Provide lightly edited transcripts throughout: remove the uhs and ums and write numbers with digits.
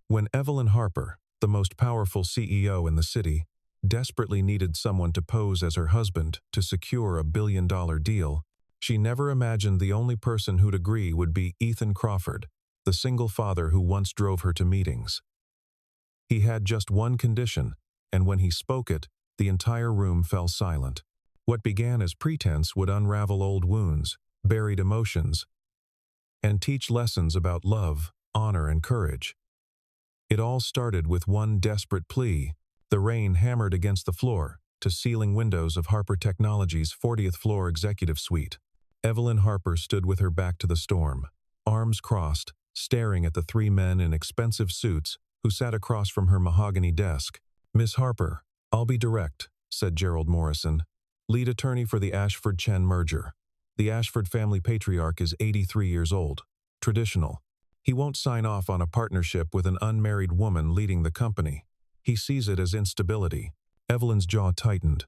When Evelyn Harper, the most powerful CEO in the city, desperately needed someone to pose as her husband to secure a billion-dollar deal, she never imagined the only person who'd agree would be Ethan Crawford, the single father who once drove her to meetings. He had just one condition, and when he spoke it, the entire room fell silent. What began as pretense would unravel old wounds, buried emotions, and teach lessons about love, honor, and courage. It all started with one desperate plea. The rain hammered against the floor to ceiling windows of Harper Technologies' 40th floor executive suite. Evelyn Harper stood with her back to the storm, arms crossed, staring at the three men in expensive suits who sat across from her mahogany desk. "Miss Harper, I'll be direct," said Gerald Morrison, lead attorney for the Ashford-Chen merger. The Ashford family patriarch is 83 years old, traditional. He won't sign off on a partnership with an unmarried woman leading the company. He sees it as instability. Evelyn's jaw tightened.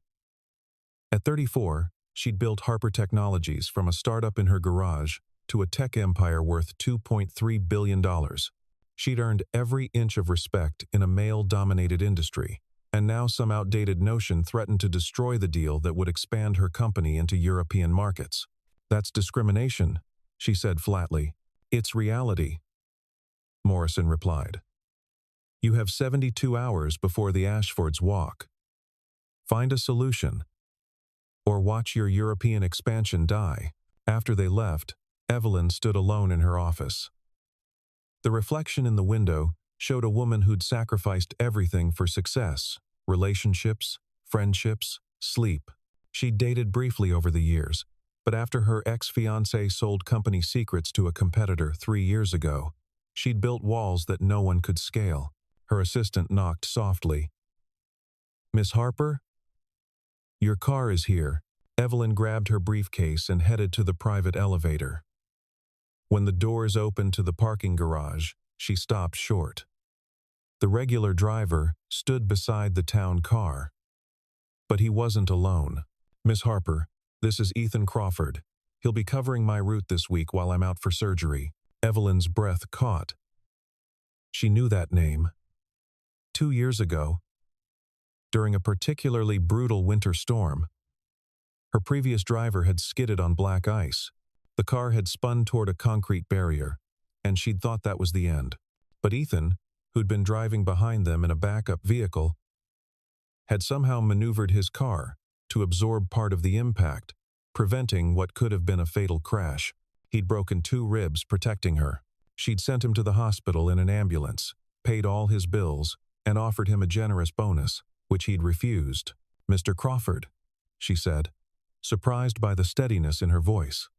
At 34, she'd built Harper Technologies from a startup in her garage to a tech empire worth $2.3 billion. She'd earned every inch of respect in a male-dominated industry, and now some outdated notion threatened to destroy the deal that would expand her company into European markets. "That's discrimination," she said flatly. "It's reality," Morrison replied. "You have 72 hours before the Ashfords walk. Find a solution, or watch your European expansion die." After they left, Evelyn stood alone in her office. The reflection in the window showed a woman who'd sacrificed everything for success: relationships, friendships, sleep. She'd dated briefly over the years, but after her ex-fiancé sold company secrets to a competitor 3 years ago, she'd built walls that no one could scale. Her assistant knocked softly. "Miss Harper? Your car is here." Evelyn grabbed her briefcase and headed to the private elevator. When the doors opened to the parking garage, she stopped short. The regular driver stood beside the town car. But he wasn't alone. "Miss Harper, this is Ethan Crawford. He'll be covering my route this week while I'm out for surgery." Evelyn's breath caught. She knew that name. 2 years ago, during a particularly brutal winter storm, her previous driver had skidded on black ice. The car had spun toward a concrete barrier, and she'd thought that was the end. But Ethan, who'd been driving behind them in a backup vehicle, had somehow maneuvered his car to absorb part of the impact, preventing what could have been a fatal crash. He'd broken 2 ribs protecting her. She'd sent him to the hospital in an ambulance, paid all his bills, and offered him a generous bonus, which he'd refused. "Mr. Crawford," she said, surprised by the steadiness in her voice.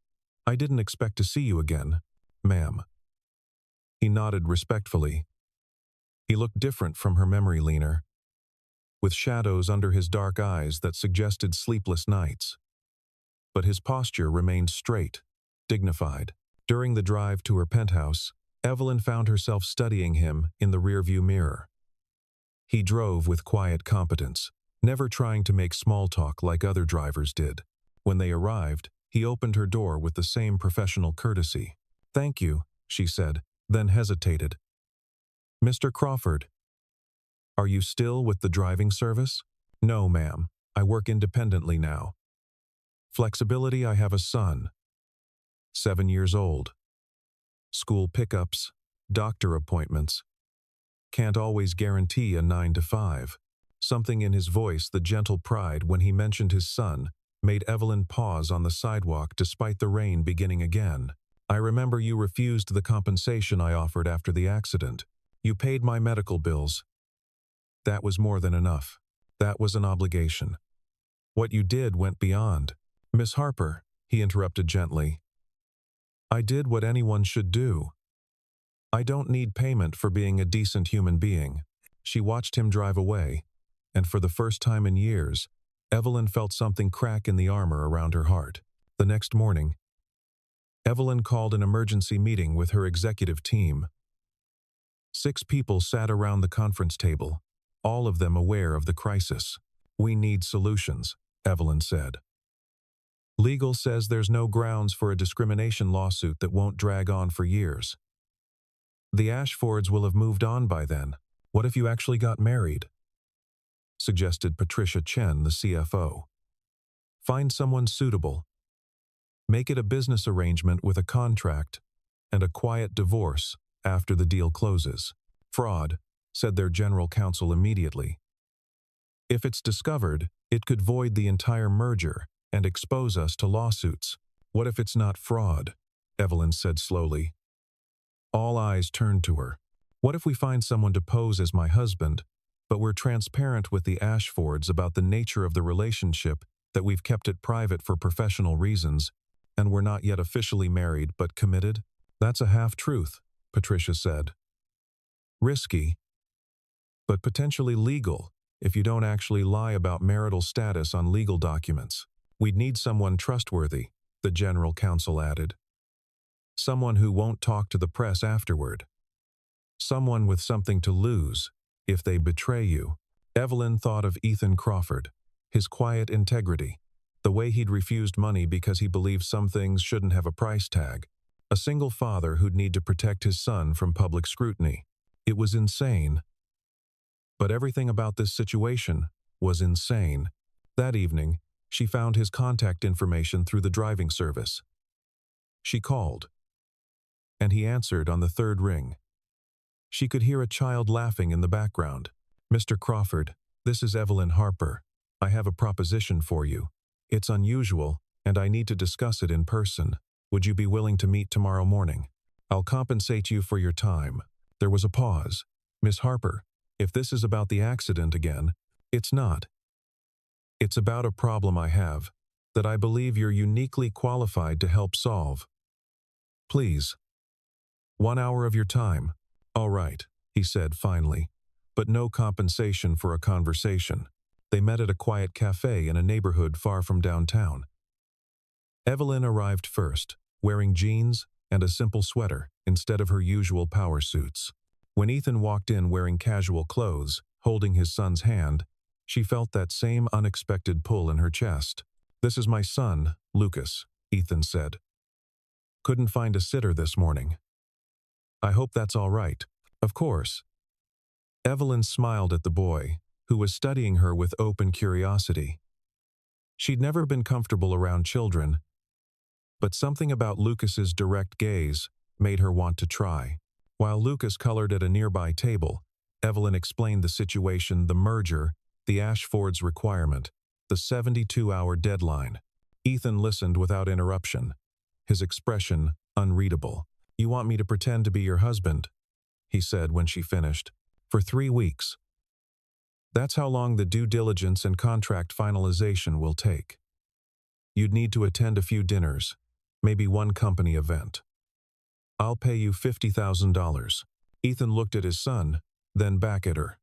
"I didn't expect to see you again, ma'am." He nodded respectfully. He looked different from her memory leaner, with shadows under his dark eyes that suggested sleepless nights. But his posture remained straight, dignified. During the drive to her penthouse, Evelyn found herself studying him in the rearview mirror. He drove with quiet competence, never trying to make small talk like other drivers did. When they arrived, he opened her door with the same professional courtesy. "Thank you," she said, then hesitated. "Mr. Crawford, are you still with the driving service?" "No, ma'am. I work independently now." "Flexibility, I have a son, 7 years old. School pickups, doctor appointments. Can't always guarantee a 9 to 5. Something in his voice, the gentle pride when he mentioned his son, made Evelyn pause on the sidewalk despite the rain beginning again. "I remember you refused the compensation I offered after the accident. You paid my medical bills. That was more than enough. That was an obligation. What you did went beyond." "Miss Harper," he interrupted gently, "I did what anyone should do. I don't need payment for being a decent human being." She watched him drive away, and for the first time in years, Evelyn felt something crack in the armor around her heart. The next morning, Evelyn called an emergency meeting with her executive team. 6 people sat around the conference table, all of them aware of the crisis. "We need solutions," Evelyn said. "Legal says there's no grounds for a discrimination lawsuit that won't drag on for years. The Ashfords will have moved on by then. What if you actually got married? Suggested Patricia Chen, the CFO. Find someone suitable. Make it a business arrangement with a contract and a quiet divorce after the deal closes. Fraud, said their general counsel immediately. If it's discovered, it could void the entire merger and expose us to lawsuits. What if it's not fraud? Evelyn said slowly. All eyes turned to her. What if we find someone to pose as my husband, but we're transparent with the Ashfords about the nature of the relationship, that we've kept it private for professional reasons, and we're not yet officially married but committed? That's a half-truth, Patricia said. Risky, but potentially legal if you don't actually lie about marital status on legal documents. We'd need someone trustworthy, the general counsel added. Someone who won't talk to the press afterward. Someone with something to lose if they betray you. Evelyn thought of Ethan Crawford, his quiet integrity, the way he'd refused money because he believed some things shouldn't have a price tag. A single father who'd need to protect his son from public scrutiny. It was insane. But everything about this situation was insane. That evening, she found his contact information through the driving service. She called, and he answered on the third ring. She could hear a child laughing in the background. Mr. Crawford, this is Evelyn Harper. I have a proposition for you. It's unusual, and I need to discuss it in person. Would you be willing to meet tomorrow morning? I'll compensate you for your time. There was a pause. Miss Harper, if this is about the accident again, it's not. It's about a problem I have that I believe you're uniquely qualified to help solve. Please. 1 hour of your time. All right, he said finally, but no compensation for a conversation. They met at a quiet cafe in a neighborhood far from downtown. Evelyn arrived first, wearing jeans and a simple sweater instead of her usual power suits. When Ethan walked in wearing casual clothes, holding his son's hand, she felt that same unexpected pull in her chest. This is my son, Lucas, Ethan said. Couldn't find a sitter this morning. I hope that's all right. Of course. Evelyn smiled at the boy, who was studying her with open curiosity. She'd never been comfortable around children, but something about Lucas's direct gaze made her want to try. While Lucas colored at a nearby table, Evelyn explained the situation, the merger, the Ashfords' requirement, the 72-hour deadline. Ethan listened without interruption, his expression unreadable. You want me to pretend to be your husband, he said when she finished, for 3 weeks. That's how long the due diligence and contract finalization will take. You'd need to attend a few dinners, maybe one company event. I'll pay you $50,000. Ethan looked at his son, then back at her.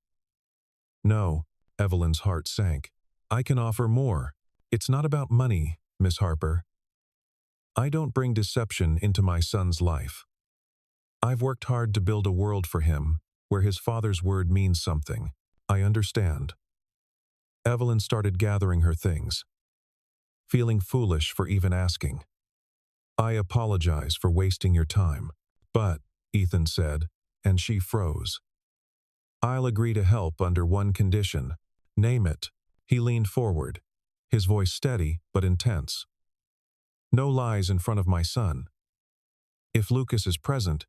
No, Evelyn's heart sank. I can offer more. It's not about money, Miss Harper. I don't bring deception into my son's life. I've worked hard to build a world for him where his father's word means something. I understand. Evelyn started gathering her things, feeling foolish for even asking. I apologize for wasting your time, but, Ethan said, and she froze. I'll agree to help under one condition. Name it. He leaned forward, his voice steady but intense. No lies in front of my son. If Lucas is present,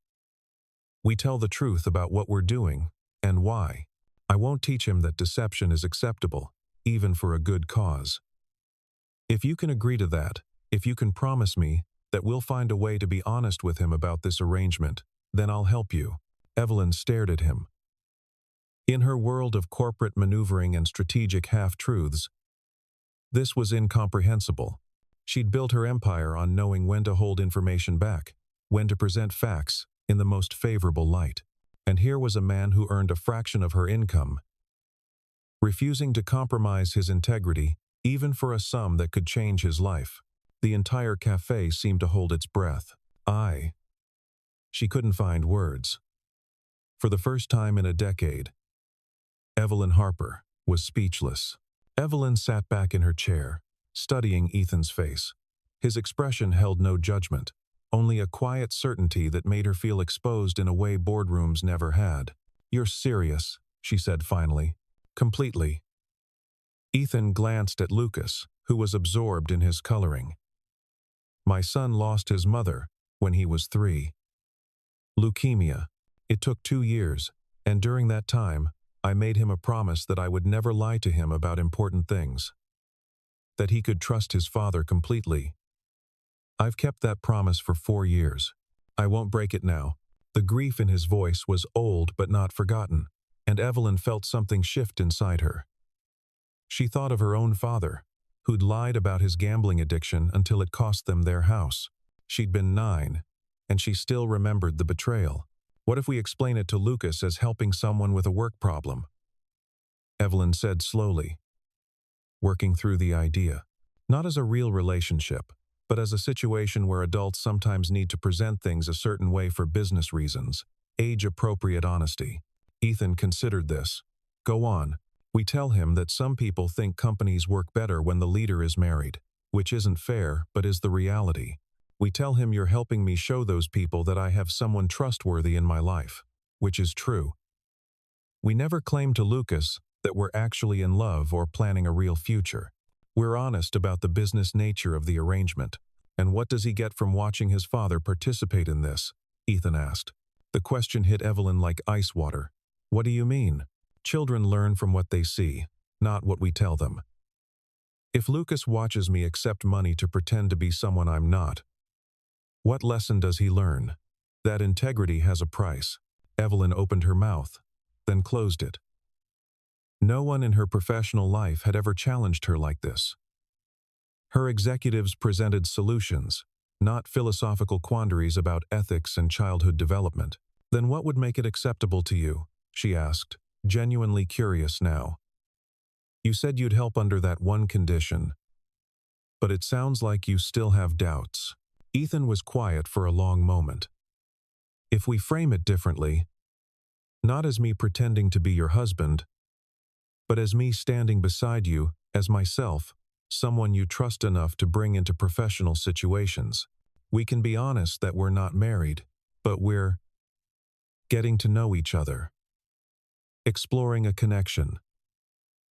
we tell the truth about what we're doing and why. I won't teach him that deception is acceptable, even for a good cause. If you can agree to that, if you can promise me that we'll find a way to be honest with him about this arrangement, then I'll help you. Evelyn stared at him. In her world of corporate maneuvering and strategic half-truths, this was incomprehensible. She'd built her empire on knowing when to hold information back, when to present facts in the most favorable light. And here was a man who earned a fraction of her income, refusing to compromise his integrity, even for a sum that could change his life. The entire cafe seemed to hold its breath. She couldn't find words. For the first time in a decade, Evelyn Harper was speechless. Evelyn sat back in her chair, studying Ethan's face. His expression held no judgment, only a quiet certainty that made her feel exposed in a way boardrooms never had. "You're serious," she said finally. "Completely." Ethan glanced at Lucas, who was absorbed in his coloring. "My son lost his mother when he was 3. Leukemia. It took 2 years, and during that time, I made him a promise that I would never lie to him about important things. That he could trust his father completely. I've kept that promise for 4 years. I won't break it now." The grief in his voice was old but not forgotten, and Evelyn felt something shift inside her. She thought of her own father, who'd lied about his gambling addiction until it cost them their house. She'd been 9, and she still remembered the betrayal. "What if we explain it to Lucas as helping someone with a work problem?" Evelyn said slowly, working through the idea. "Not as a real relationship, but as a situation where adults sometimes need to present things a certain way for business reasons. Age-appropriate honesty." Ethan considered this. "Go on." "We tell him that some people think companies work better when the leader is married, which isn't fair but is the reality. We tell him you're helping me show those people that I have someone trustworthy in my life, which is true. We never claim to Lucas that we're actually in love or planning a real future. We're honest about the business nature of the arrangement." "And what does he get from watching his father participate in this?" Ethan asked. The question hit Evelyn like ice water. "What do you mean?" "Children learn from what they see, not what we tell them. If Lucas watches me accept money to pretend to be someone I'm not, what lesson does he learn? That integrity has a price." Evelyn opened her mouth, then closed it. No one in her professional life had ever challenged her like this. Her executives presented solutions, not philosophical quandaries about ethics and childhood development. "Then what would make it acceptable to you?" she asked, genuinely curious now. "You said you'd help under that one condition, but it sounds like you still have doubts." Ethan was quiet for a long moment. "If we frame it differently, not as me pretending to be your husband, but as me standing beside you, as myself, someone you trust enough to bring into professional situations. We can be honest that we're not married, but we're getting to know each other. Exploring a connection.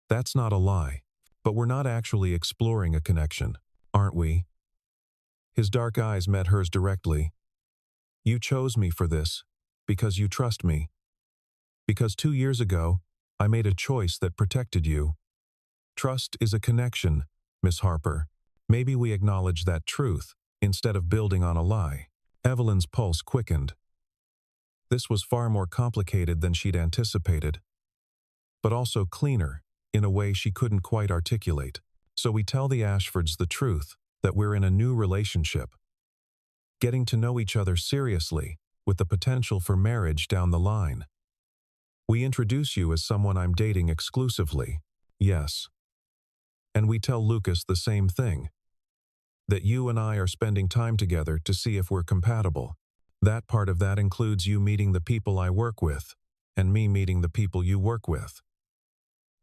That's not a lie, but we're not actually exploring a connection, aren't we?" His dark eyes met hers directly. "You chose me for this, because you trust me. Because 2 years ago, I made a choice that protected you. Trust is a connection, Miss Harper. Maybe we acknowledge that truth, instead of building on a lie." Evelyn's pulse quickened. This was far more complicated than she'd anticipated, but also cleaner, in a way she couldn't quite articulate. "So we tell the Ashfords the truth, that we're in a new relationship. Getting to know each other seriously, with the potential for marriage down the line. We introduce you as someone I'm dating exclusively." "Yes." "And we tell Lucas the same thing. That you and I are spending time together to see if we're compatible. That part of that includes you meeting the people I work with, and me meeting the people you work with.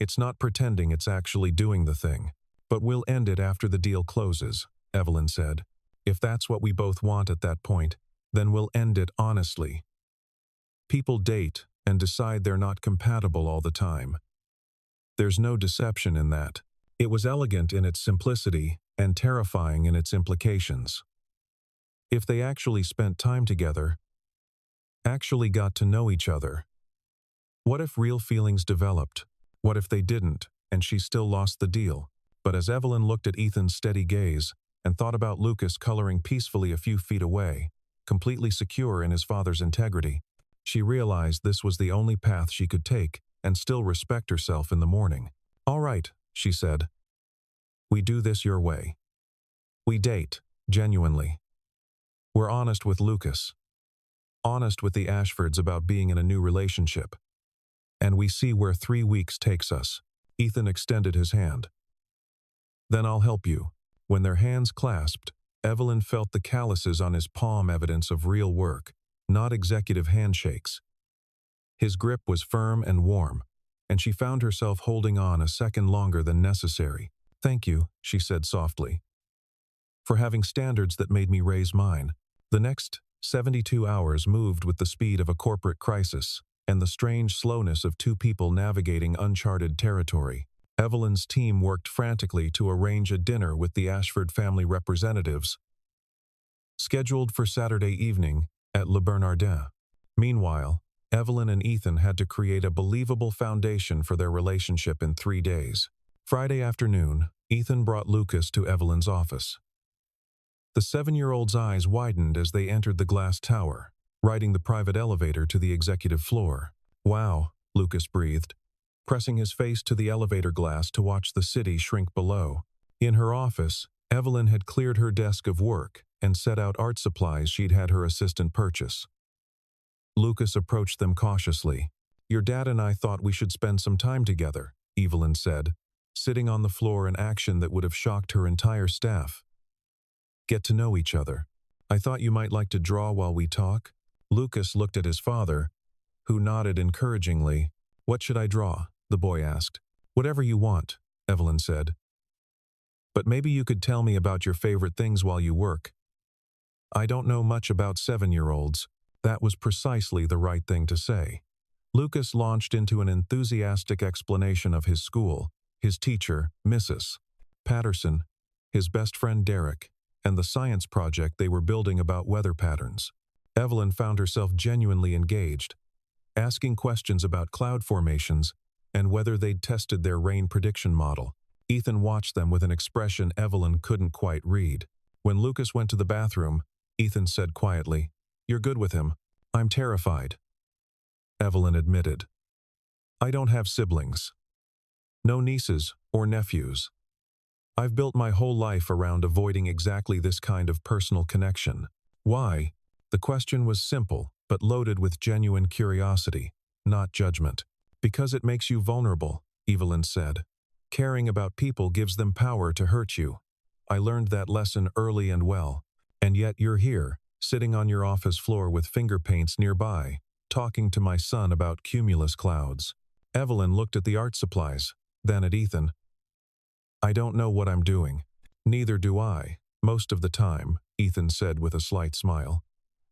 It's not pretending, it's actually doing the thing. But we'll end it after the deal closes," Evelyn said. "If that's what we both want at that point, then we'll end it honestly. People date and decide they're not compatible all the time. There's no deception in that." It was elegant in its simplicity and terrifying in its implications. If they actually spent time together, actually got to know each other. What if real feelings developed? What if they didn't, and she still lost the deal? But as Evelyn looked at Ethan's steady gaze and thought about Lucas coloring peacefully a few feet away, completely secure in his father's integrity, she realized this was the only path she could take and still respect herself in the morning. "All right," she said. "We do this your way. We date, genuinely. We're honest with Lucas. Honest with the Ashfords about being in a new relationship. And we see where 3 weeks takes us." Ethan extended his hand. "Then I'll help you." When their hands clasped, Evelyn felt the calluses on his palm, evidence of real work, not executive handshakes. His grip was firm and warm, and she found herself holding on a second longer than necessary. "Thank you," she said softly, "for having standards that made me raise mine." The next 72 hours moved with the speed of a corporate crisis and the strange slowness of two people navigating uncharted territory. Evelyn's team worked frantically to arrange a dinner with the Ashford family representatives, scheduled for Saturday evening at Le Bernardin. Meanwhile, Evelyn and Ethan had to create a believable foundation for their relationship in 3 days. Friday afternoon, Ethan brought Lucas to Evelyn's office. The 7-year-old's eyes widened as they entered the glass tower, riding the private elevator to the executive floor. "Wow," Lucas breathed, pressing his face to the elevator glass to watch the city shrink below. In her office, Evelyn had cleared her desk of work and set out art supplies she'd had her assistant purchase. Lucas approached them cautiously. "Your dad and I thought we should spend some time together," Evelyn said, sitting on the floor, an action that would have shocked her entire staff. "Get to know each other. I thought you might like to draw while we talk." Lucas looked at his father, who nodded encouragingly. "What should I draw?" the boy asked. "Whatever you want," Evelyn said. "But maybe you could tell me about your favorite things while you work." "I don't know much about 7-year-olds. That was precisely the right thing to say. Lucas launched into an enthusiastic explanation of his school, his teacher, Mrs. Patterson, his best friend Derek, and the science project they were building about weather patterns. Evelyn found herself genuinely engaged, asking questions about cloud formations and whether they'd tested their rain prediction model. Ethan watched them with an expression Evelyn couldn't quite read. When Lucas went to the bathroom, Ethan said quietly, "You're good with him." "I'm terrified," Evelyn admitted. "I don't have siblings. No nieces or nephews. I've built my whole life around avoiding exactly this kind of personal connection." "Why?" The question was simple, but loaded with genuine curiosity, not judgment. "Because it makes you vulnerable," Evelyn said. "Caring about people gives them power to hurt you. I learned that lesson early and well. And yet you're here, sitting on your office floor with finger paints nearby, talking to my son about cumulus clouds." Evelyn looked at the art supplies, then at Ethan. "I don't know what I'm doing." "Neither do I, most of the time," Ethan said with a slight smile.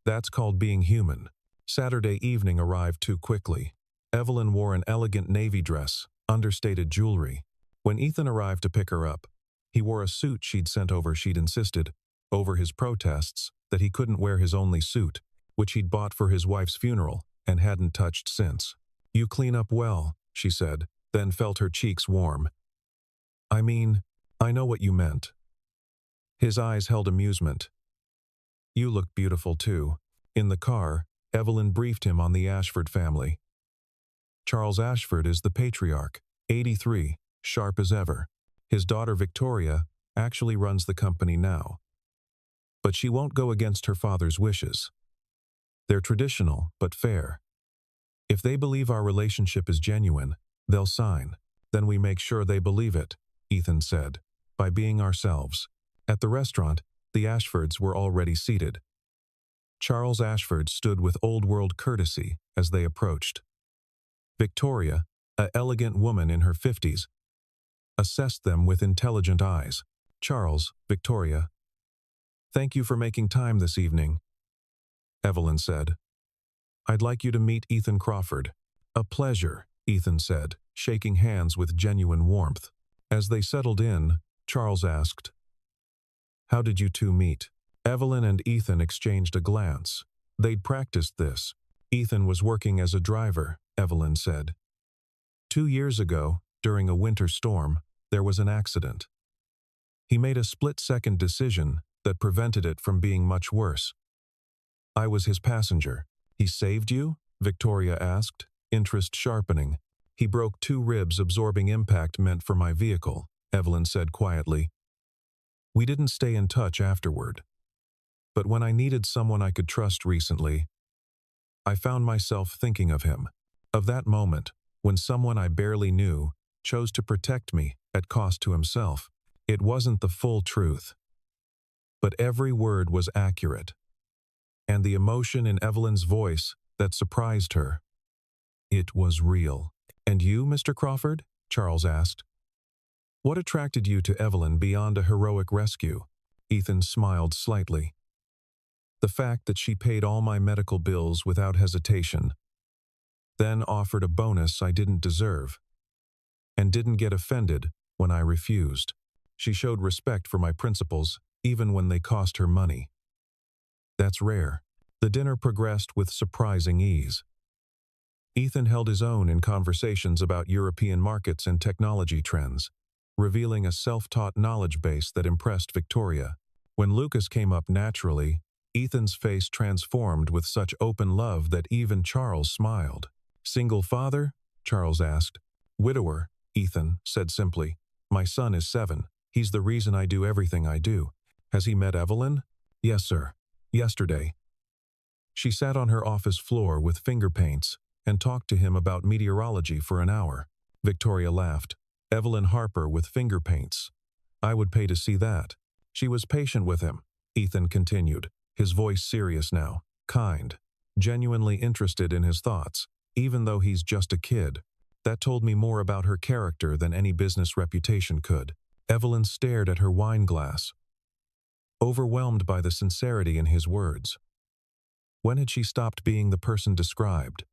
"That's called being human." Saturday evening arrived too quickly. Evelyn wore an elegant navy dress, understated jewelry. When Ethan arrived to pick her up, he wore a suit she'd insisted, over his protests, that he couldn't wear his only suit, which he'd bought for his wife's funeral and hadn't touched since. "You clean up well," she said, then felt her cheeks warm. "I mean, I know what you meant." His eyes held amusement. "You look beautiful too." In the car, Evelyn briefed him on the Ashford family. "Charles Ashford is the patriarch, 83, sharp as ever. His daughter Victoria actually runs the company now. But she won't go against her father's wishes. They're traditional, but fair. If they believe our relationship is genuine, they'll sign. Then we make sure they believe it," Ethan said, "by being ourselves." At the restaurant, the Ashfords were already seated. Charles Ashford stood with old-world courtesy as they approached. Victoria, an elegant woman in her 50s, assessed them with intelligent eyes. "Charles, Victoria, thank you for making time this evening," Evelyn said. "I'd like you to meet Ethan Crawford." "A pleasure," Ethan said, shaking hands with genuine warmth. As they settled in, Charles asked, "How did you two meet?" Evelyn and Ethan exchanged a glance. They'd practiced this. "Ethan was working as a driver," Evelyn said. "2 years ago, during a winter storm, there was an accident. He made a split-second decision that prevented it from being much worse. I was his passenger." "He saved you?" Victoria asked, interest sharpening. "He broke 2 ribs absorbing impact meant for my vehicle," Evelyn said quietly. "We didn't stay in touch afterward. But when I needed someone I could trust recently, I found myself thinking of him. Of that moment, when someone I barely knew chose to protect me at cost to himself. It wasn't the full truth. But every word was accurate. And the emotion in Evelyn's voice that surprised her. It was real. "And you, Mr. Crawford?" Charles asked. "What attracted you to Evelyn beyond a heroic rescue?" Ethan smiled slightly. The fact that she paid all my medical bills without hesitation, then offered a bonus I didn't deserve, and didn't get offended when I refused. She showed respect for my principles, even when they cost her money. That's rare. The dinner progressed with surprising ease. Ethan held his own in conversations about European markets and technology trends, revealing a self-taught knowledge base that impressed Victoria. When Lucas came up naturally, Ethan's face transformed with such open love that even Charles smiled. "Single father?" Charles asked. "Widower," Ethan said simply. "My son is 7. He's the reason I do everything I do." "Has he met Evelyn?" "Yes, sir. Yesterday." She sat on her office floor with finger paints and talked to him about meteorology for an hour. Victoria laughed. "Evelyn Harper with finger paints. I would pay to see that." "She was patient with him," Ethan continued, his voice serious now, kind, genuinely interested in his thoughts, even though he's just a kid. That told me more about her character than any business reputation could. Evelyn stared at her wine glass, overwhelmed by the sincerity in his words. When had she stopped being the person described?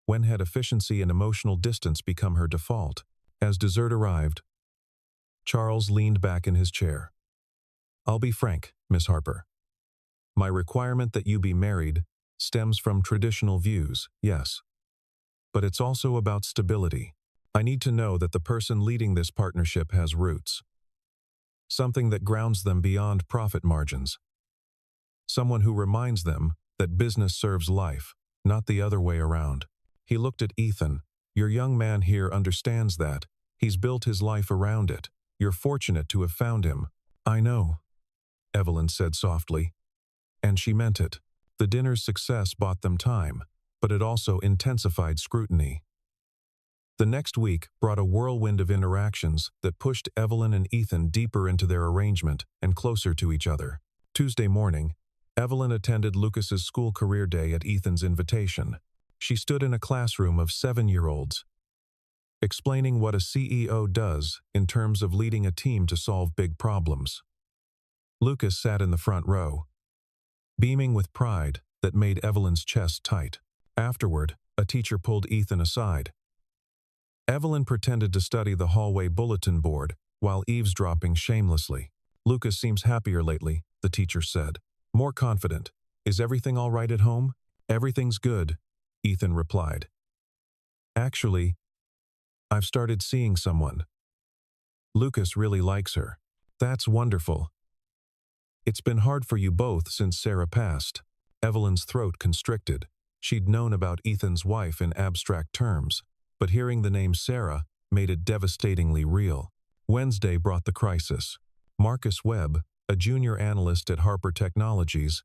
When had efficiency and emotional distance become her default? As dessert arrived, Charles leaned back in his chair. "I'll be frank, Miss Harper. My requirement that you be married stems from traditional views, yes. But it's also about stability. I need to know that the person leading this partnership has roots. Something that grounds them beyond profit margins. Someone who reminds them that business serves life, not the other way around." He looked at Ethan. "Your young man here understands that. He's built his life around it. You're fortunate to have found him." "I know," Evelyn said softly. And she meant it. The dinner's success bought them time, but it also intensified scrutiny. The next week brought a whirlwind of interactions that pushed Evelyn and Ethan deeper into their arrangement and closer to each other. Tuesday morning, Evelyn attended Lucas's school career day at Ethan's invitation. She stood in a classroom of 7-year-olds, explaining what a CEO does in terms of leading a team to solve big problems. Lucas sat in the front row, beaming with pride that made Evelyn's chest tight. Afterward, a teacher pulled Ethan aside. Evelyn pretended to study the hallway bulletin board while eavesdropping shamelessly. "Lucas seems happier lately," the teacher said. "More confident. Is everything all right at home?" "Everything's good," Ethan replied. "Actually, I've started seeing someone. Lucas really likes her." "That's wonderful. It's been hard for you both since Sarah passed." Evelyn's throat constricted. She'd known about Ethan's wife in abstract terms, but hearing the name Sarah made it devastatingly real. Wednesday brought the crisis. Marcus Webb, a junior analyst at Harper Technologies,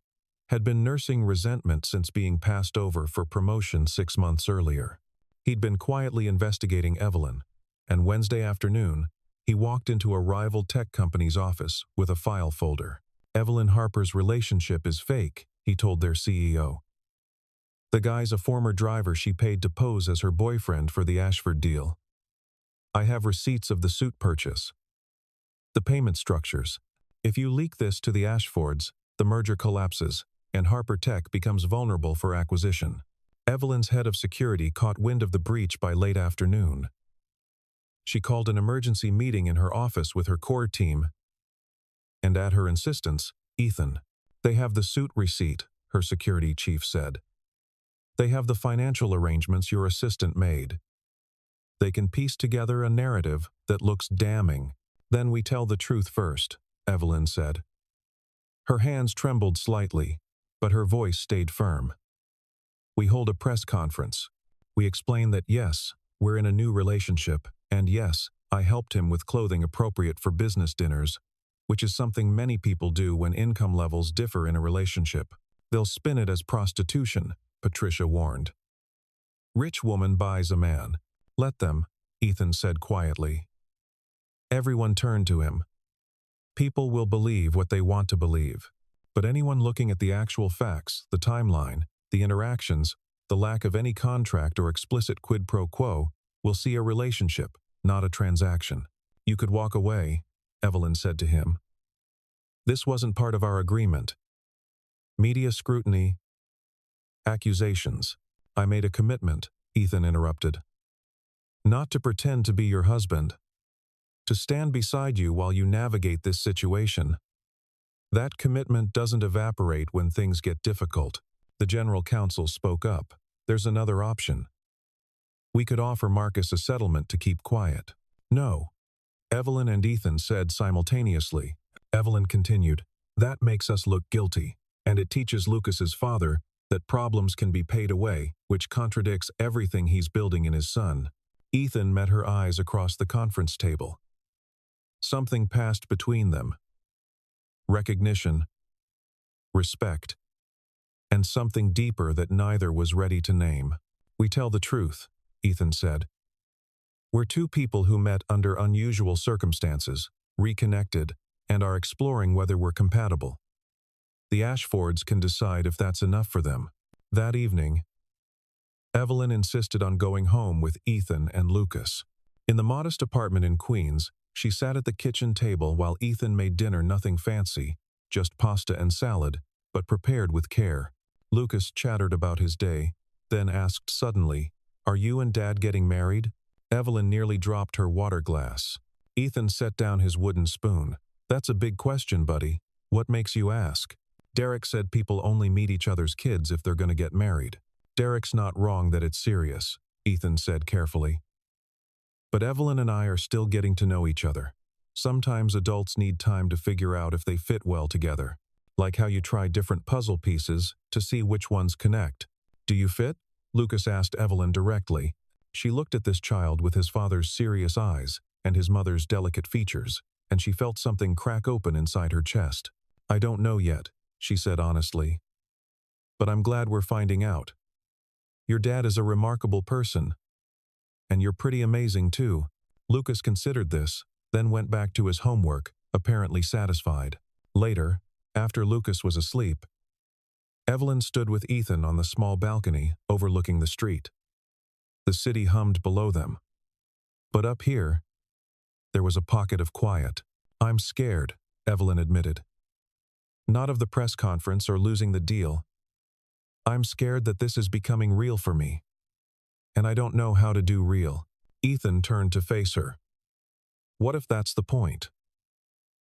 had been nursing resentment since being passed over for promotion 6 months earlier. He'd been quietly investigating Evelyn, and Wednesday afternoon, he walked into a rival tech company's office with a file folder. "Evelyn Harper's relationship is fake," he told their CEO. "The guy's a former driver she paid to pose as her boyfriend for the Ashford deal. I have receipts of the suit purchase. The payment structures. If you leak this to the Ashfords, the merger collapses, and Harper Tech becomes vulnerable for acquisition." Evelyn's head of security caught wind of the breach by late afternoon. She called an emergency meeting in her office with her core team, and at her insistence, Ethan. "They have the suit receipt," her security chief said. "They have the financial arrangements your assistant made. They can piece together a narrative that looks damning." "Then we tell the truth first," Evelyn said. Her hands trembled slightly, but her voice stayed firm. "We hold a press conference. We explain that yes, we're in a new relationship, and yes, I helped him with clothing appropriate for business dinners, which is something many people do when income levels differ in a relationship. They'll spin it as prostitution," Patricia warned. "Rich woman buys a man. Let them," Ethan said quietly. Everyone turned to him. People will believe what they want to believe, but anyone looking at the actual facts, the timeline, the interactions, the lack of any contract or explicit quid pro quo, will see a relationship, not a transaction. "You could walk away," Evelyn said to him. "This wasn't part of our agreement." Media scrutiny, accusations. I made a commitment, Ethan interrupted. Not to pretend to be your husband. To stand beside you while you navigate this situation. That commitment doesn't evaporate when things get difficult. The general counsel spoke up. There's another option. We could offer Marcus a settlement to keep quiet. No. Evelyn and Ethan said simultaneously. Evelyn continued, that makes us look guilty, and it teaches Lucas's father that problems can be paid away, which contradicts everything he's building in his son. Ethan met her eyes across the conference table. Something passed between them. Recognition, respect, and something deeper that neither was ready to name. We tell the truth, Ethan said. We're two people who met under unusual circumstances, reconnected, and are exploring whether we're compatible. The Ashfords can decide if that's enough for them. That evening, Evelyn insisted on going home with Ethan and Lucas. In the modest apartment in Queens, she sat at the kitchen table while Ethan made dinner nothing fancy, just pasta and salad, but prepared with care. Lucas chattered about his day, then asked suddenly, "Are you and Dad getting married?" Evelyn nearly dropped her water glass. Ethan set down his wooden spoon. "That's a big question, buddy. What makes you ask?" Derek said people only meet each other's kids if they're going to get married. Derek's not wrong that it's serious, Ethan said carefully. But Evelyn and I are still getting to know each other. Sometimes adults need time to figure out if they fit well together. Like how you try different puzzle pieces to see which ones connect. "Do you fit?" Lucas asked Evelyn directly. She looked at this child with his father's serious eyes and his mother's delicate features, and she felt something crack open inside her chest. "I don't know yet," she said honestly. "But I'm glad we're finding out. Your dad is a remarkable person. And you're pretty amazing too." Lucas considered this, then went back to his homework, apparently satisfied. Later, after Lucas was asleep, Evelyn stood with Ethan on the small balcony overlooking the street. The city hummed below them. But up here, there was a pocket of quiet. "I'm scared," Evelyn admitted. "Not of the press conference or losing the deal. I'm scared that this is becoming real for me. And I don't know how to do real." Ethan turned to face her. "What if that's the point?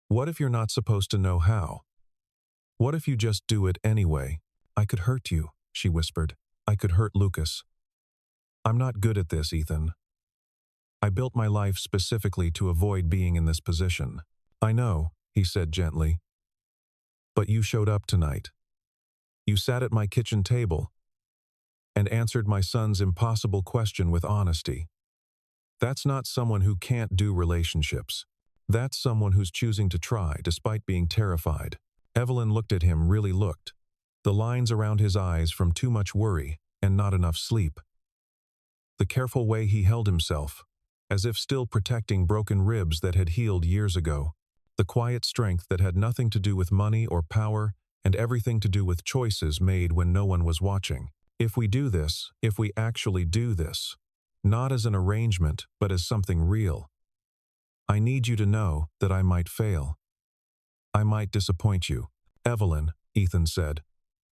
What if you're not supposed to know how? What if you just do it anyway?" "I could hurt you," she whispered. "I could hurt Lucas. I'm not good at this, Ethan. I built my life specifically to avoid being in this position." "I know," he said gently. "But you showed up tonight. You sat at my kitchen table and answered my son's impossible question with honesty. That's not someone who can't do relationships. That's someone who's choosing to try despite being terrified." Evelyn looked at him, really looked. The lines around his eyes from too much worry and not enough sleep. The careful way he held himself, as if still protecting broken ribs that had healed years ago. The quiet strength that had nothing to do with money or power and everything to do with choices made when no one was watching. If we actually do this, not as an arrangement, but as something real, I need you to know that I might fail. I might disappoint you." "Evelyn," Ethan said,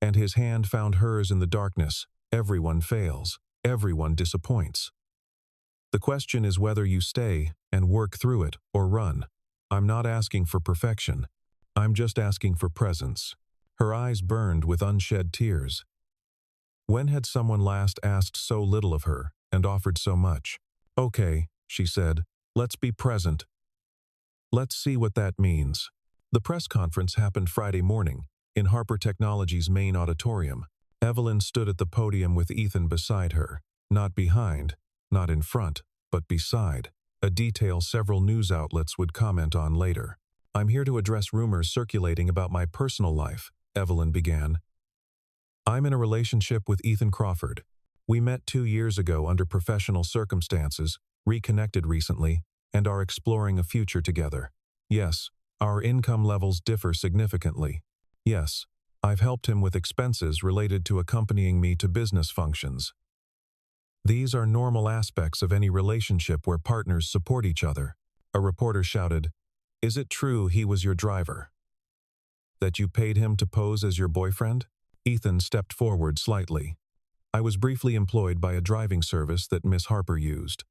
and his hand found hers in the darkness. "Everyone fails. Everyone disappoints. The question is whether you stay and work through it or run. I'm not asking for perfection. I'm just asking for presence." Her eyes burned with unshed tears. When had someone last asked so little of her and offered so much? "Okay," she said, "let's be present. Let's see what that means." The press conference happened Friday morning in Harper Technology's main auditorium. Evelyn stood at the podium with Ethan beside her, not behind, not in front, but beside, a detail several news outlets would comment on later. "I'm here to address rumors circulating about my personal life," Evelyn began. "I'm in a relationship with Ethan Crawford. We met 2 years ago under professional circumstances, reconnected recently, and are exploring a future together. Yes, our income levels differ significantly. Yes, I've helped him with expenses related to accompanying me to business functions. These are normal aspects of any relationship where partners support each other." A reporter shouted, "Is it true he was your driver?" That you paid him to pose as your boyfriend? Ethan stepped forward slightly. I was briefly employed by a driving service that Miss Harper used.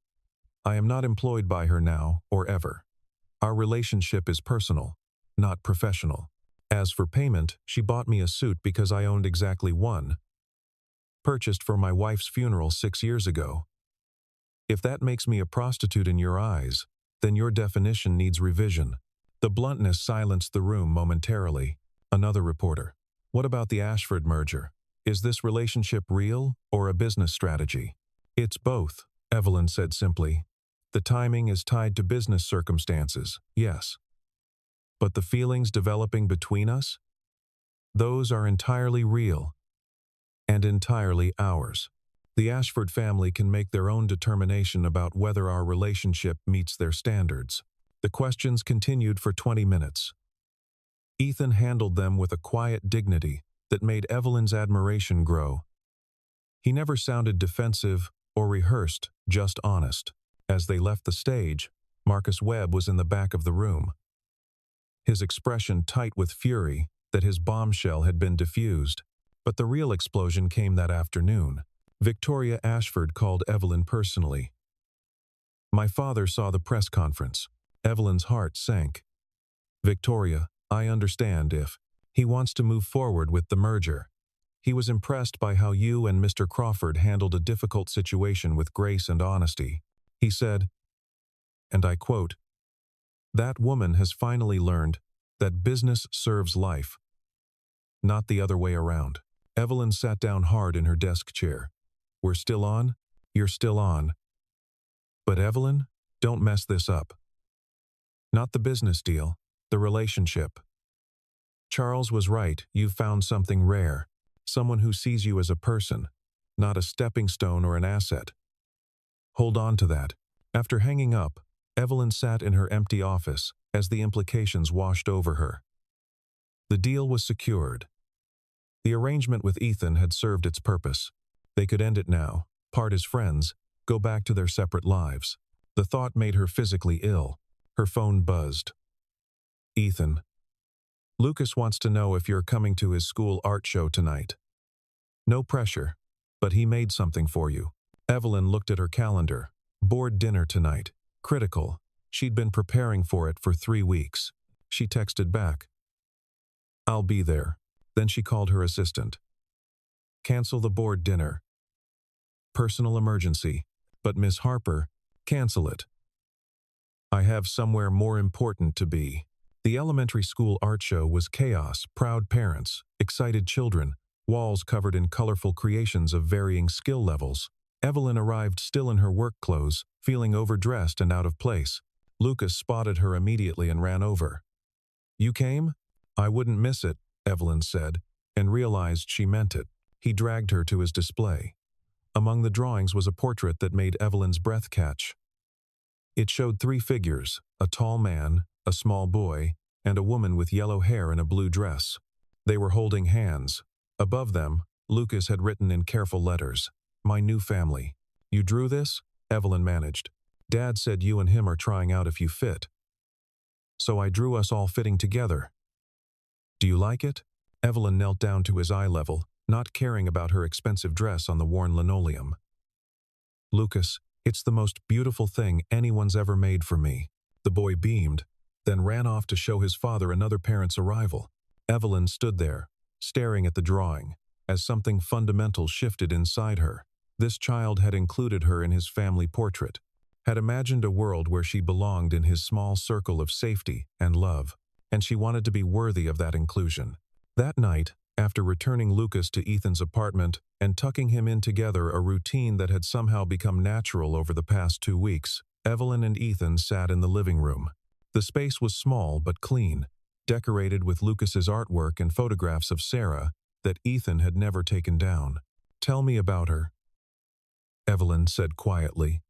I am not employed by her now or ever. Our relationship is personal, not professional. As for payment, she bought me a suit because I owned exactly one, purchased for my wife's funeral 6 years ago. If that makes me a prostitute in your eyes, then your definition needs revision. The bluntness silenced the room momentarily. Another reporter. What about the Ashford merger? Is this relationship real or a business strategy? It's both, Evelyn said simply. The timing is tied to business circumstances, yes. But the feelings developing between us? Those are entirely real and entirely ours. The Ashford family can make their own determination about whether our relationship meets their standards. The questions continued for 20 minutes. Ethan handled them with a quiet dignity that made Evelyn's admiration grow. He never sounded defensive or rehearsed, just honest. As they left the stage, Marcus Webb was in the back of the room, his expression tight with fury that his bombshell had been diffused. But the real explosion came that afternoon. Victoria Ashford called Evelyn personally. My father saw the press conference. Evelyn's heart sank. Victoria, I understand if he wants to move forward with the merger. He was impressed by how you and Mr. Crawford handled a difficult situation with grace and honesty. He said, and I quote, "That woman has finally learned that business serves life, not the other way around." Evelyn sat down hard in her desk chair. We're still on? You're still on. But Evelyn, don't mess this up. Not the business deal, the relationship. Charles was right, you've found something rare. Someone who sees you as a person, not a stepping stone or an asset. Hold on to that. After hanging up, Evelyn sat in her empty office as the implications washed over her. The deal was secured. The arrangement with Ethan had served its purpose. They could end it now, part as friends, go back to their separate lives. The thought made her physically ill. Her phone buzzed. Ethan. Lucas wants to know if you're coming to his school art show tonight. No pressure, but he made something for you. Evelyn looked at her calendar. Board dinner tonight. Critical. She'd been preparing for it for 3 weeks. She texted back. I'll be there. Then she called her assistant. Cancel the board dinner. Personal emergency. But Miss Harper, cancel it. I have somewhere more important to be. The elementary school art show was chaos, proud parents, excited children, walls covered in colorful creations of varying skill levels. Evelyn arrived still in her work clothes, feeling overdressed and out of place. Lucas spotted her immediately and ran over. You came? I wouldn't miss it, Evelyn said, and realized she meant it. He dragged her to his display. Among the drawings was a portrait that made Evelyn's breath catch. It showed 3 figures, a tall man, a small boy, and a woman with yellow hair in a blue dress. They were holding hands. Above them, Lucas had written in careful letters, "My new family." You drew this? Evelyn managed. Dad said you and him are trying out if you fit. So I drew us all fitting together. Do you like it? Evelyn knelt down to his eye level, not caring about her expensive dress on the worn linoleum. Lucas, it's the most beautiful thing anyone's ever made for me. The boy beamed, then ran off to show his father another parent's arrival. Evelyn stood there, staring at the drawing, as something fundamental shifted inside her. This child had included her in his family portrait, had imagined a world where she belonged in his small circle of safety and love, and she wanted to be worthy of that inclusion. That night, after returning Lucas to Ethan's apartment and tucking him in together, a routine that had somehow become natural over the past 2 weeks, Evelyn and Ethan sat in the living room. The space was small but clean, decorated with Lucas's artwork and photographs of Sarah that Ethan had never taken down. Tell me about her, Evelyn said quietly,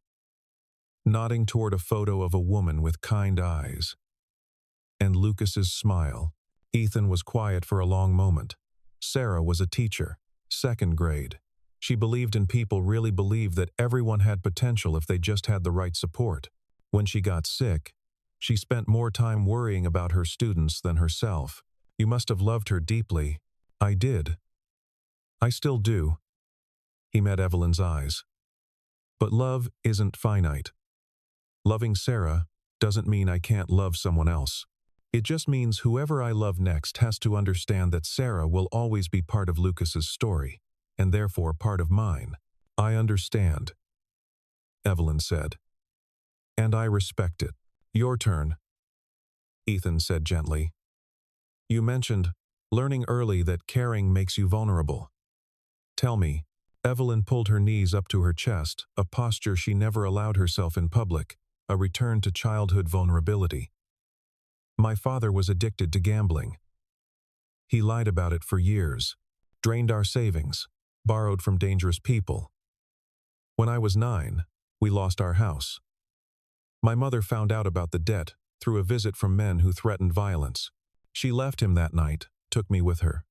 nodding toward a photo of a woman with kind eyes. And Lucas's smile. Ethan was quiet for a long moment. Sarah was a teacher, 2nd grade. She believed in people, really believed that everyone had potential if they just had the right support. When she got sick, she spent more time worrying about her students than herself. You must have loved her deeply. I did. I still do. He met Evelyn's eyes. But love isn't finite. Loving Sarah doesn't mean I can't love someone else. It just means whoever I love next has to understand that Sarah will always be part of Lucas's story, and therefore part of mine. I understand, Evelyn said. And I respect it. Your turn, Ethan said gently. You mentioned learning early that caring makes you vulnerable. Tell me. Evelyn pulled her knees up to her chest, a posture she never allowed herself in public, a return to childhood vulnerability. My father was addicted to gambling. He lied about it for years, drained our savings, borrowed from dangerous people. When I was 9, we lost our house. My mother found out about the debt through a visit from men who threatened violence. She left him that night, took me with her.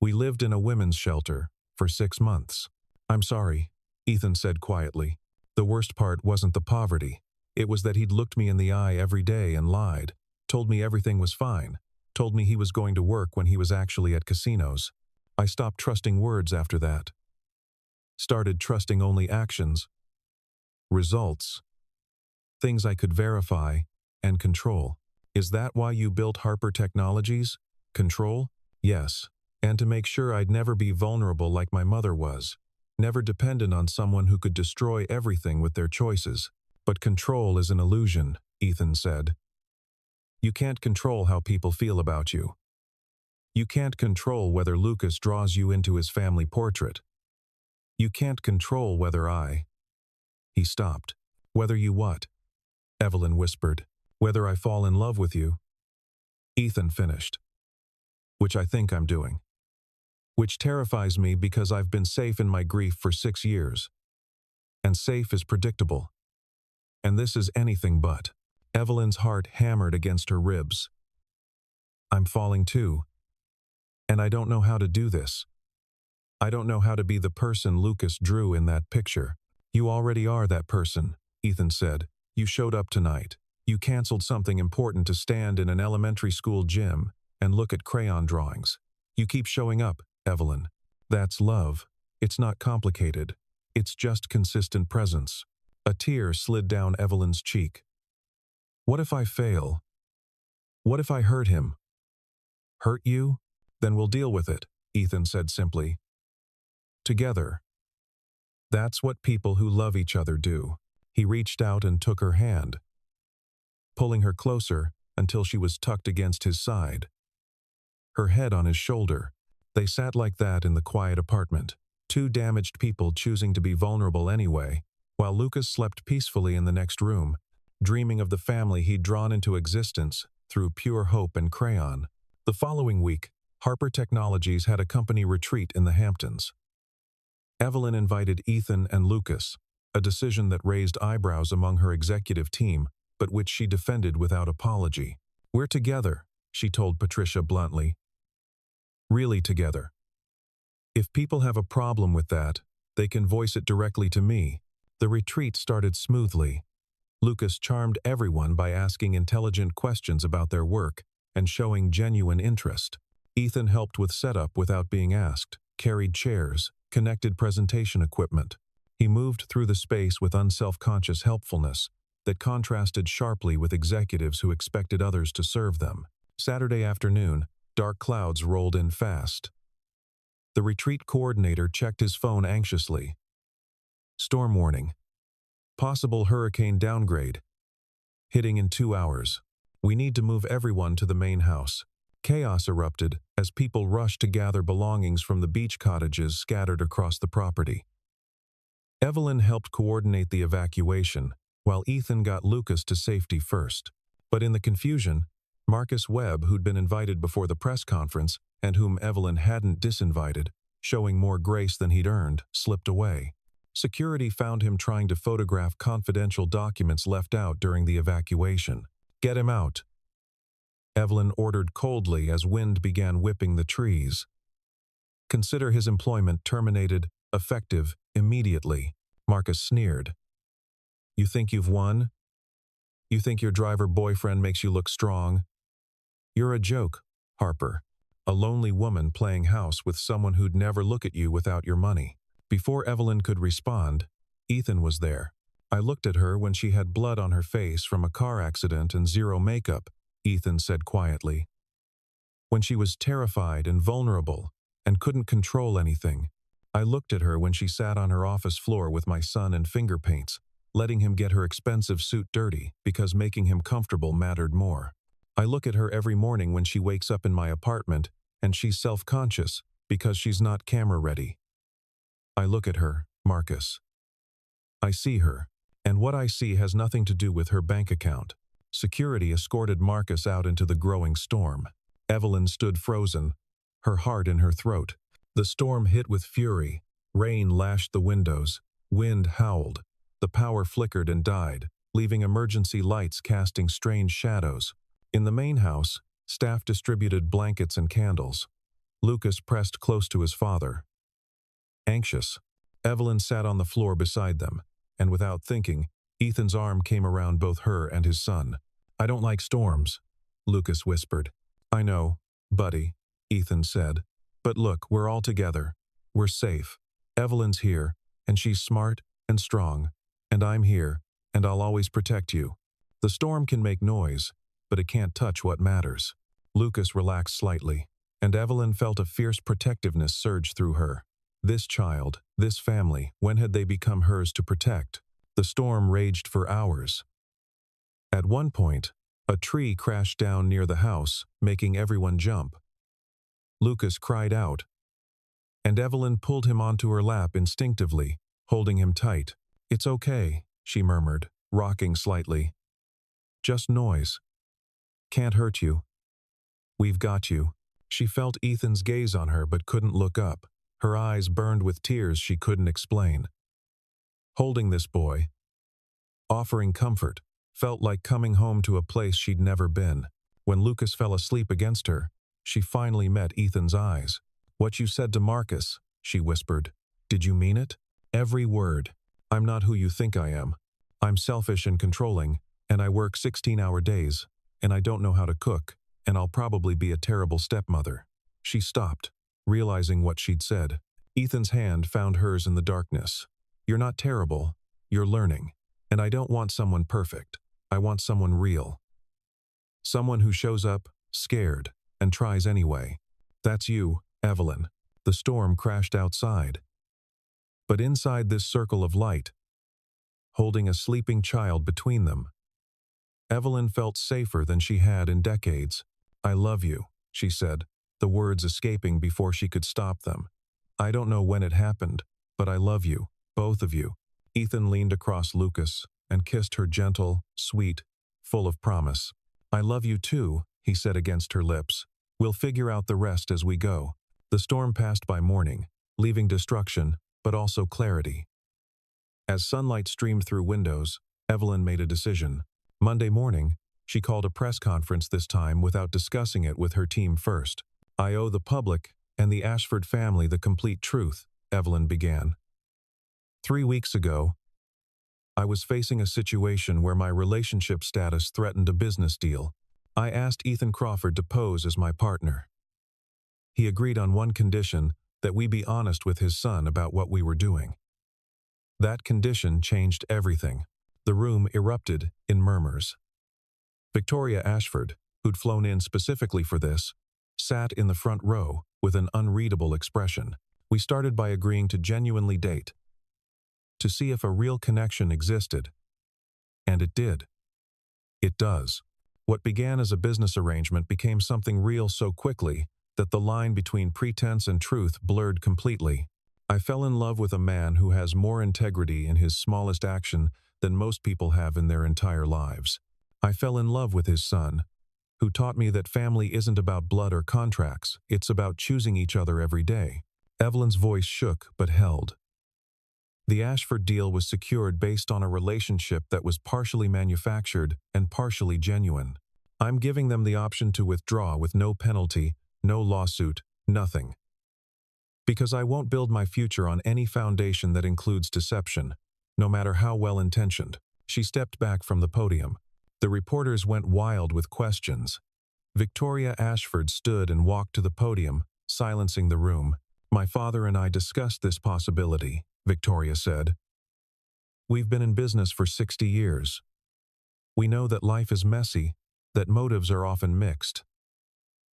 We lived in a women's shelter for 6 months. I'm sorry, Ethan said quietly. The worst part wasn't the poverty. It was that he'd looked me in the eye every day and lied, told me everything was fine, told me he was going to work when he was actually at casinos. I stopped trusting words after that. Started trusting only actions, results, things I could verify and control. Is that why you built Harper Technologies? Control? Yes. And to make sure I'd never be vulnerable like my mother was. Never dependent on someone who could destroy everything with their choices. But control is an illusion, Ethan said. You can't control how people feel about you. You can't control whether Lucas draws you into his family portrait. You can't control whether He stopped. Whether you what? Evelyn whispered. Whether I fall in love with you. Ethan finished. Which I think I'm doing. Which terrifies me because I've been safe in my grief for 6 years. And safe is predictable. And this is anything but. Evelyn's heart hammered against her ribs. I'm falling too. And I don't know how to do this. I don't know how to be the person Lucas drew in that picture. You already are that person, Ethan said. You showed up tonight. You canceled something important to stand in an elementary school gym and look at crayon drawings. You keep showing up, Evelyn. That's love. It's not complicated. It's just consistent presence. A tear slid down Evelyn's cheek. What if I fail? What if I hurt him? Hurt you? Then we'll deal with it, Ethan said simply. Together. That's what people who love each other do. He reached out and took her hand, pulling her closer until she was tucked against his side, her head on his shoulder. They sat like that in the quiet apartment, 2 damaged people choosing to be vulnerable anyway, while Lucas slept peacefully in the next room, dreaming of the family he'd drawn into existence through pure hope and crayon. The following week, Harper Technologies had a company retreat in the Hamptons. Evelyn invited Ethan and Lucas, a decision that raised eyebrows among her executive team, but which she defended without apology. We're together, she told Patricia bluntly. Really together. If people have a problem with that, they can voice it directly to me. The retreat started smoothly. Lucas charmed everyone by asking intelligent questions about their work and showing genuine interest. Ethan helped with setup without being asked, carried chairs, connected presentation equipment. He moved through the space with unself-conscious helpfulness that contrasted sharply with executives who expected others to serve them. Saturday afternoon, dark clouds rolled in fast. The retreat coordinator checked his phone anxiously. Storm warning. Possible hurricane downgrade. Hitting in 2 hours. We need to move everyone to the main house. Chaos erupted as people rushed to gather belongings from the beach cottages scattered across the property. Evelyn helped coordinate the evacuation, while Ethan got Lucas to safety first. But in the confusion, Marcus Webb, who'd been invited before the press conference and whom Evelyn hadn't disinvited, showing more grace than he'd earned, slipped away. Security found him trying to photograph confidential documents left out during the evacuation. Get him out, Evelyn ordered coldly as wind began whipping the trees. Consider his employment terminated, effective, immediately, Marcus sneered. You think you've won? You think your driver boyfriend makes you look strong? You're a joke, Harper. A lonely woman playing house with someone who'd never look at you without your money. Before Evelyn could respond, Ethan was there. I looked at her when she had blood on her face from a car accident and zero makeup, Ethan said quietly. When she was terrified and vulnerable and couldn't control anything. I looked at her when she sat on her office floor with my son and finger paints, letting him get her expensive suit dirty because making him comfortable mattered more. I look at her every morning when she wakes up in my apartment and she's self-conscious because she's not camera ready. I look at her, Marcus. I see her, and what I see has nothing to do with her bank account. Security escorted Marcus out into the growing storm. Evelyn stood frozen, her heart in her throat. The storm hit with fury. Rain lashed the windows. Wind howled. The power flickered and died, leaving emergency lights casting strange shadows. In the main house, staff distributed blankets and candles. Lucas pressed close to his father. Anxious, Evelyn sat on the floor beside them, and without thinking, Ethan's arm came around both her and his son. "I don't like storms," Lucas whispered. "I know, buddy," Ethan said. "But look, we're all together. We're safe. Evelyn's here, and she's smart and strong. And I'm here, and I'll always protect you. The storm can make noise, but it can't touch what matters." Lucas relaxed slightly, and Evelyn felt a fierce protectiveness surge through her. This child, this family, when had they become hers to protect? The storm raged for hours. At one point, a tree crashed down near the house, making everyone jump. Lucas cried out, and Evelyn pulled him onto her lap instinctively, holding him tight. "It's okay," she murmured, rocking slightly. "Just noise. Can't hurt you. We've got you." She felt Ethan's gaze on her but couldn't look up. Her eyes burned with tears she couldn't explain. Holding this boy, offering comfort, felt like coming home to a place she'd never been. When Lucas fell asleep against her, she finally met Ethan's eyes. "What you said to Marcus," she whispered. "Did you mean it?" "Every word. I'm not who you think I am. I'm selfish and controlling, and I work 16-hour days, and I don't know how to cook, and I'll probably be a terrible stepmother." She stopped, realizing what she'd said. Ethan's hand found hers in the darkness. "You're not terrible. You're learning. And I don't want someone perfect. I want someone real. Someone who shows up, scared, and tries anyway. That's you, Evelyn." The storm crashed outside. But inside this circle of light, holding a sleeping child between them, Evelyn felt safer than she had in decades. "I love you," she said, the words escaping before she could stop them. "I don't know when it happened, but I love you, both of you." Ethan leaned across Lucas and kissed her gentle, sweet, full of promise. "I love you too," he said against her lips. "We'll figure out the rest as we go." The storm passed by morning, leaving destruction, but also clarity. As sunlight streamed through windows, Evelyn made a decision. Monday morning, she called a press conference this time without discussing it with her team first. "I owe the public and the Ashford family the complete truth," Evelyn began. 3 weeks ago, I was facing a situation where my relationship status threatened a business deal. I asked Ethan Crawford to pose as my partner. He agreed on one condition, that we be honest with his son about what we were doing. That condition changed everything. The room erupted in murmurs. Victoria Ashford, who'd flown in specifically for this, sat in the front row with an unreadable expression. We started by agreeing to genuinely date, to see if a real connection existed. And it did. It does. What began as a business arrangement became something real so quickly that the line between pretense and truth blurred completely. I fell in love with a man who has more integrity in his smallest action than most people have in their entire lives. I fell in love with his son, who taught me that family isn't about blood or contracts, it's about choosing each other every day. Evelyn's voice shook but held. The Ashford deal was secured based on a relationship that was partially manufactured and partially genuine. I'm giving them the option to withdraw with no penalty, no lawsuit, nothing. Because I won't build my future on any foundation that includes deception, no matter how well-intentioned. She stepped back from the podium. The reporters went wild with questions. Victoria Ashford stood and walked to the podium, silencing the room. "My father and I discussed this possibility," Victoria said. "We've been in business for 60 years. We know that life is messy, that motives are often mixed,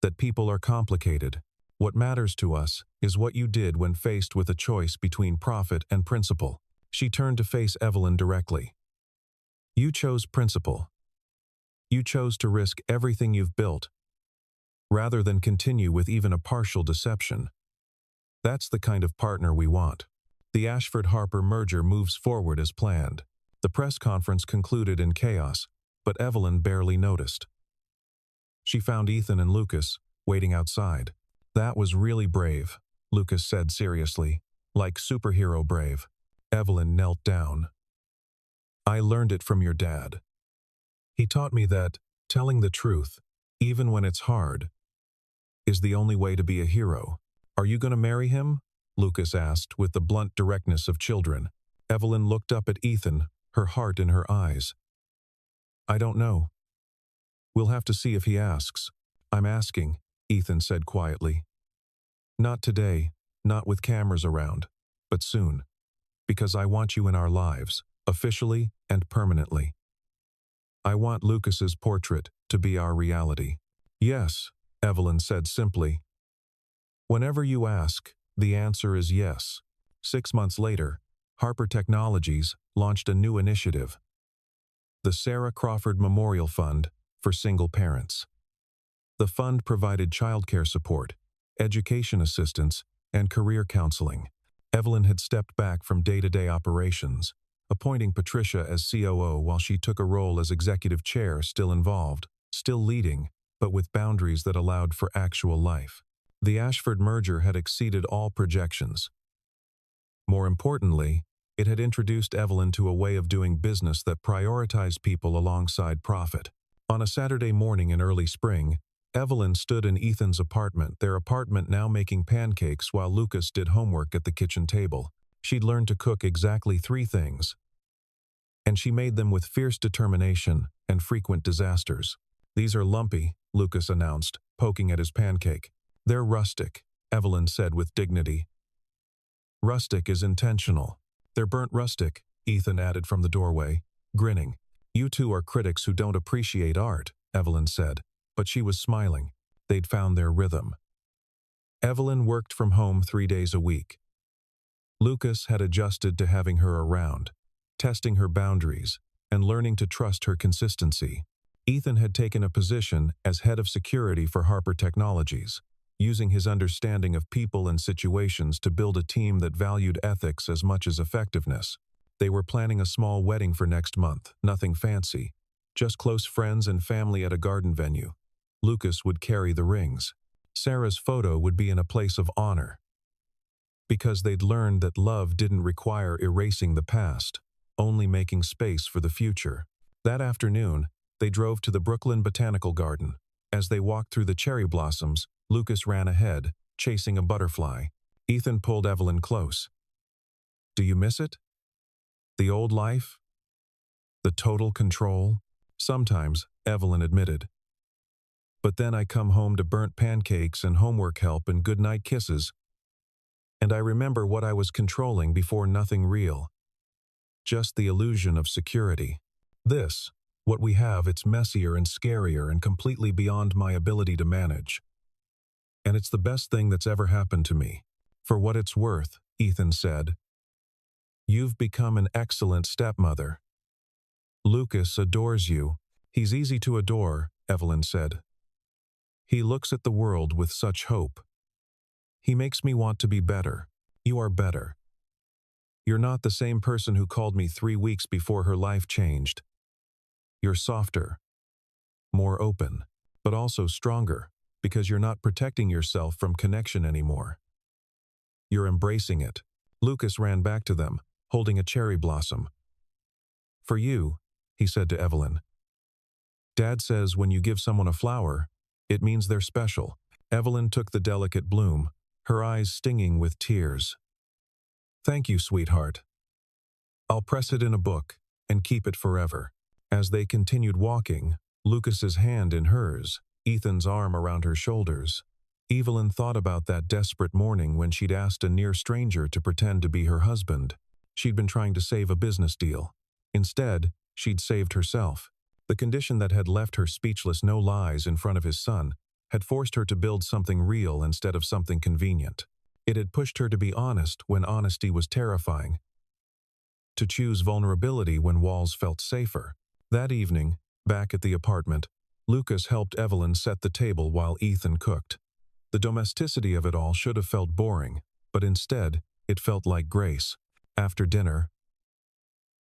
that people are complicated. What matters to us is what you did when faced with a choice between profit and principle." She turned to face Evelyn directly. "You chose principle. You chose to risk everything you've built, rather than continue with even a partial deception. That's the kind of partner we want." The Ashford-Harper merger moves forward as planned. The press conference concluded in chaos, but Evelyn barely noticed. She found Ethan and Lucas waiting outside. "That was really brave," Lucas said seriously, "like superhero brave." Evelyn knelt down. "I learned it from your dad. He taught me that telling the truth, even when it's hard, is the only way to be a hero." "Are you going to marry him?" Lucas asked with the blunt directness of children. Evelyn looked up at Ethan, her heart in her eyes. "I don't know. We'll have to see if he asks." "I'm asking," Ethan said quietly. "Not today, not with cameras around, but soon. Because I want you in our lives, officially and permanently. I want Lucas's portrait to be our reality." "Yes," Evelyn said simply. "Whenever you ask, the answer is yes." 6 months later, Harper Technologies launched a new initiative, the Sarah Crawford Memorial Fund for Single Parents. The fund provided childcare support, education assistance, and career counseling. Evelyn had stepped back from day-to-day operations, appointing Patricia as COO while she took a role as executive chair, still involved, still leading, but with boundaries that allowed for actual life. The Ashford merger had exceeded all projections. More importantly, it had introduced Evelyn to a way of doing business that prioritized people alongside profit. On a Saturday morning in early spring, Evelyn stood in Ethan's apartment, their apartment now making pancakes while Lucas did homework at the kitchen table. She'd learned to cook exactly 3 things, and she made them with fierce determination and frequent disasters. "These are lumpy," Lucas announced, poking at his pancake. "They're rustic," Evelyn said with dignity. "Rustic is intentional." "They're burnt rustic," Ethan added from the doorway, grinning. "You two are critics who don't appreciate art," Evelyn said, but she was smiling. They'd found their rhythm. Evelyn worked from home 3 days a week. Lucas had adjusted to having her around, testing her boundaries, and learning to trust her consistency. Ethan had taken a position as head of security for Harper Technologies, using his understanding of people and situations to build a team that valued ethics as much as effectiveness. They were planning a small wedding for next month, nothing fancy, just close friends and family at a garden venue. Lucas would carry the rings. Sarah's photo would be in a place of honor, because they'd learned that love didn't require erasing the past, only making space for the future. That afternoon, they drove to the Brooklyn Botanical Garden. As they walked through the cherry blossoms, Lucas ran ahead, chasing a butterfly. Ethan pulled Evelyn close. "Do you miss it? The old life? The total control?" "Sometimes," Evelyn admitted. "But then I come home to burnt pancakes and homework help and goodnight kisses. And I remember what I was controlling before, nothing real. Just the illusion of security. This, what we have, it's messier and scarier and completely beyond my ability to manage. And it's the best thing that's ever happened to me." "For what it's worth," Ethan said, "you've become an excellent stepmother. Lucas adores you." "He's easy to adore," Evelyn said. "He looks at the world with such hope. He makes me want to be better." "You are better. You're not the same person who called me 3 weeks before her life changed. You're softer, more open, but also stronger, because you're not protecting yourself from connection anymore. You're embracing it." Lucas ran back to them, holding a cherry blossom. "For you," he said to Evelyn. "Dad says when you give someone a flower, it means they're special." Evelyn took the delicate bloom, her eyes stinging with tears. "Thank you, sweetheart. I'll press it in a book and keep it forever." As they continued walking, Lucas's hand in hers, Ethan's arm around her shoulders. Evelyn thought about that desperate morning when she'd asked a near stranger to pretend to be her husband. She'd been trying to save a business deal. Instead, she'd saved herself. The condition that had left her speechless no lies in front of his son had forced her to build something real instead of something convenient. It had pushed her to be honest when honesty was terrifying, to choose vulnerability when walls felt safer. That evening, back at the apartment, Lucas helped Evelyn set the table while Ethan cooked. The domesticity of it all should have felt boring, but instead, it felt like grace. After dinner,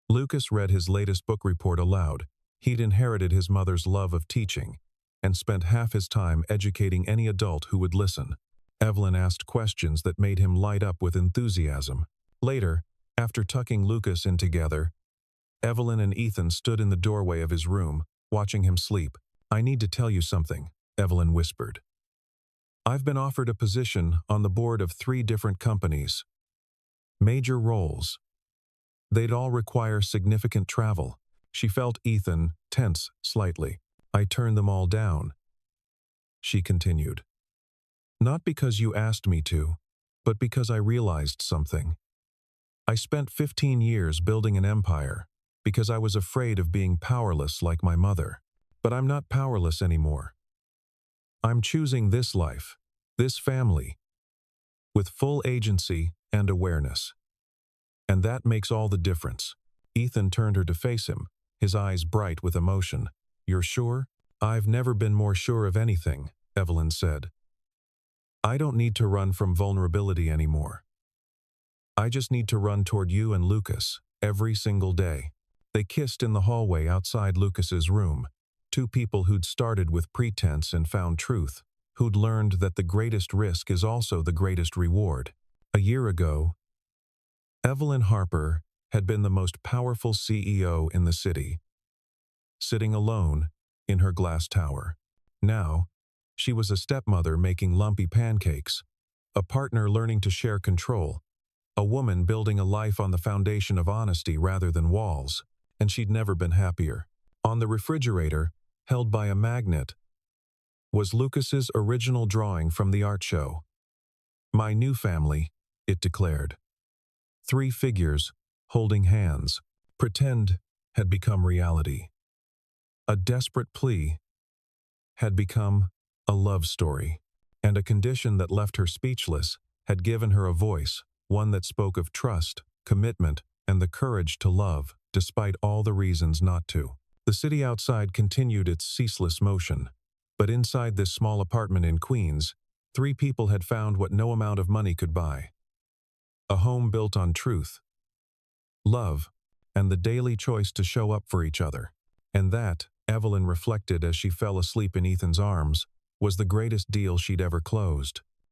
Lucas read his latest book report aloud. He'd inherited his mother's love of teaching and spent half his time educating any adult who would listen. Evelyn asked questions that made him light up with enthusiasm. Later, after tucking Lucas in together, Evelyn and Ethan stood in the doorway of his room, watching him sleep. "I need to tell you something," Evelyn whispered. "I've been offered a position on the board of 3 different companies. Major roles. They'd all require significant travel." She felt Ethan tense slightly. "I turned them all down," she continued. "Not because you asked me to, but because I realized something. I spent 15 years building an empire because I was afraid of being powerless like my mother. But I'm not powerless anymore. I'm choosing this life, this family, with full agency and awareness. And that makes all the difference." Ethan turned her to face him, his eyes bright with emotion. "You're sure?" "I've never been more sure of anything," Evelyn said. "I don't need to run from vulnerability anymore. I just need to run toward you and Lucas, every single day." They kissed in the hallway outside Lucas's room. 2 people who'd started with pretense and found truth, who'd learned that the greatest risk is also the greatest reward. A year ago, Evelyn Harper had been the most powerful CEO in the city, sitting alone in her glass tower. Now, she was a stepmother making lumpy pancakes, a partner learning to share control, a woman building a life on the foundation of honesty rather than walls, and she'd never been happier. On the refrigerator, held by a magnet, was Lucas's original drawing from the art show. "My new family," it declared. 3 figures, holding hands. Pretend had become reality. A desperate plea had become a love story. And a condition that left her speechless had given her a voice, one that spoke of trust, commitment, and the courage to love, despite all the reasons not to. The city outside continued its ceaseless motion. But inside this small apartment in Queens, 3 people had found what no amount of money could buy. A home built on truth, love, and the daily choice to show up for each other. And that, Evelyn reflected as she fell asleep in Ethan's arms, was the greatest deal she'd ever closed.